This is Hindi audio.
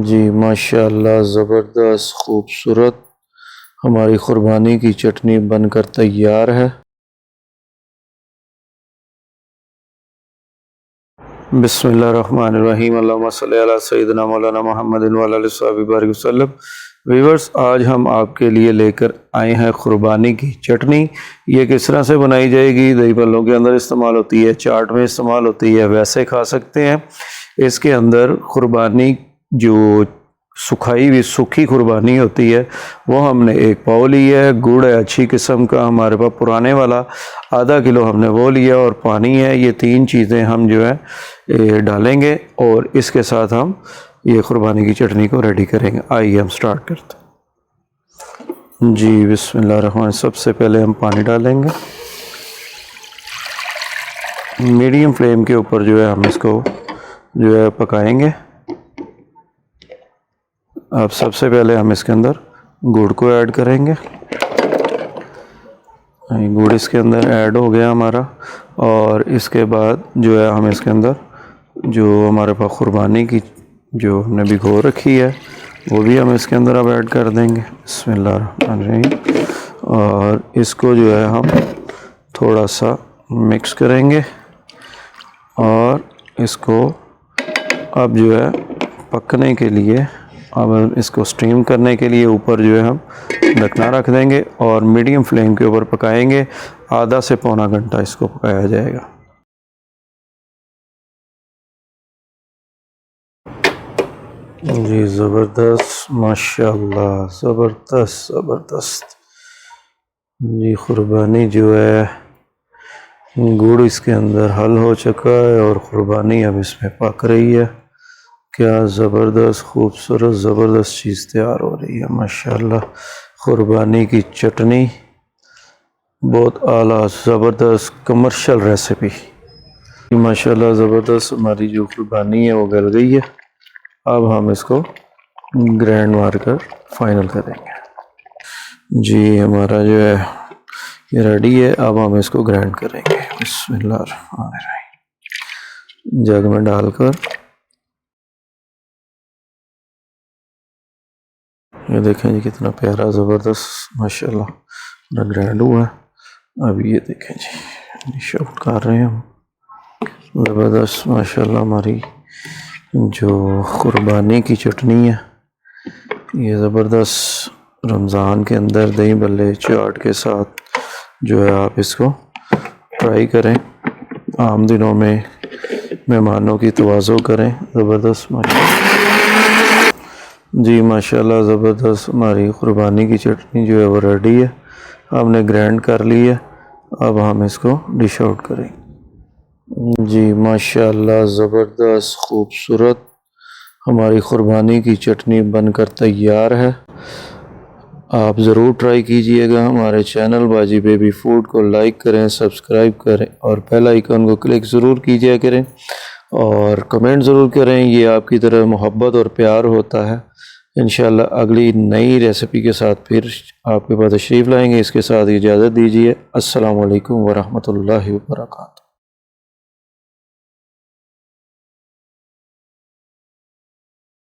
जी माशाअल्लाह ज़बरदस्त खूबसूरत हमारी क़ुरबानी की चटनी बनकर तैयार है। बिस्मिल्लाहिर्रहमानिर्रहीम। अल्लाहुम्मा सल्लि अला सय्यिदिना मौलाना मुहम्मदिन व अला आलिहि वस्सहबिहि बारिक वसल्लम। व्यूअर्स, आज हम आपके लिए लेकर आए हैं क़ुरबानी की चटनी। ये किस तरह से बनाई जाएगी? दही भल्लों के अंदर इस्तेमाल होती है, चाट में इस्तेमाल होती है, वैसे खा सकते हैं। इसके अंदर क़ुरबानी जो सुखाई हुई सूखी क़ुरबानी होती है वो हमने एक पाव ली है। गुड़ है अच्छी किस्म का, हमारे पास पुराने वाला आधा किलो हमने वो लिया, और पानी है। ये तीन चीज़ें हम जो है डालेंगे और इसके साथ हम ये क़ुरबानी की चटनी को रेडी करेंगे। आइए हम स्टार्ट करते हैं। जी बिस्मिल्लाह। सबसे पहले हम पानी डालेंगे मीडियम फ्लेम के ऊपर, जो है हम इसको जो है पकाएंगे। अब सबसे पहले हम इसके अंदर गुड़ को ऐड करेंगे। गुड़ इसके अंदर ऐड हो गया हमारा, और इसके बाद जो है हम इसके अंदर जो हमारे पास क़ुरबानी की जो हमने भिगो रखी है वो भी हम इसके अंदर अब ऐड कर देंगे। बिस्मिल्लाह। और इसको जो है हम थोड़ा सा मिक्स करेंगे, और इसको अब जो है पकने के लिए, अब इसको स्टीम करने के लिए ऊपर जो है हम ढकना रख देंगे और मीडियम फ्लेम के ऊपर पकाएंगे। आधा से पौना घंटा इसको पकाया जाएगा। जी ज़बरदस्त, माशाअल्लाह, ज़बरदस्त ज़बरदस्त। जी क़ुरबानी जो है, गुड़ इसके अंदर हल हो चुका है और क़ुरबानी अब इसमें पक रही है। क्या ज़बरदस्त खूबसूरत ज़बरदस्त चीज़ तैयार हो रही है माशाअल्लाह। क़ुरबानी की चटनी बहुत आला ज़बरदस्त कमर्शियल रेसिपी माशाअल्लाह ज़बरदस्त। हमारी जो क़ुरबानी है वो गल गई है। अब हम इसको ग्राइंड मारकर फाइनल करेंगे। जी हमारा जो है ये रेडी है। अब हम इसको ग्राइंड करेंगे। बिस्मिल्लाह। जग में डालकर ये देखें जी कितना प्यारा ज़बरदस्त माशाअल्लाह ग्राइंड हुआ है। अब ये देखें जी डिश आउट कर रहे हैं हम। ज़बरदस्त माशाअल्लाह हमारी जो क़ुरबानी की चटनी है ये ज़बरदस्त रमज़ान के अंदर दही भल्ले चाट के साथ जो है आप इसको ट्राई करें। आम दिनों में मेहमानों की तवाज़ो करें। ज़बरदस्त माशाअल्लाह। जी माशाअल्लाह ज़बरदस्त हमारी क़ुरबानी की चटनी जो है वो रेडी है। हमने ग्राइंड कर ली है। अब हम इसको डिश आउट करेंगे। जी माशाअल्लाह ज़बरदस्त खूबसूरत हमारी क़ुरबानी की चटनी बनकर तैयार है। आप ज़रूर ट्राई कीजिएगा। हमारे चैनल बाजी बेबी फूड को लाइक करें, सब्सक्राइब करें और बेल आइकन को क्लिक ज़रूर कीजिए करें, और कमेंट ज़रूर करें। ये आपकी तरह मोहब्बत और प्यार होता है। इंशाल्लाह अगली नई रेसिपी के साथ फिर आपके पास तशरीफ़ लाएंगे। इसके साथ इजाज़त दीजिए। अस्सलामु अलैकुम व रहमतुल्लाहि व बरकातुहू।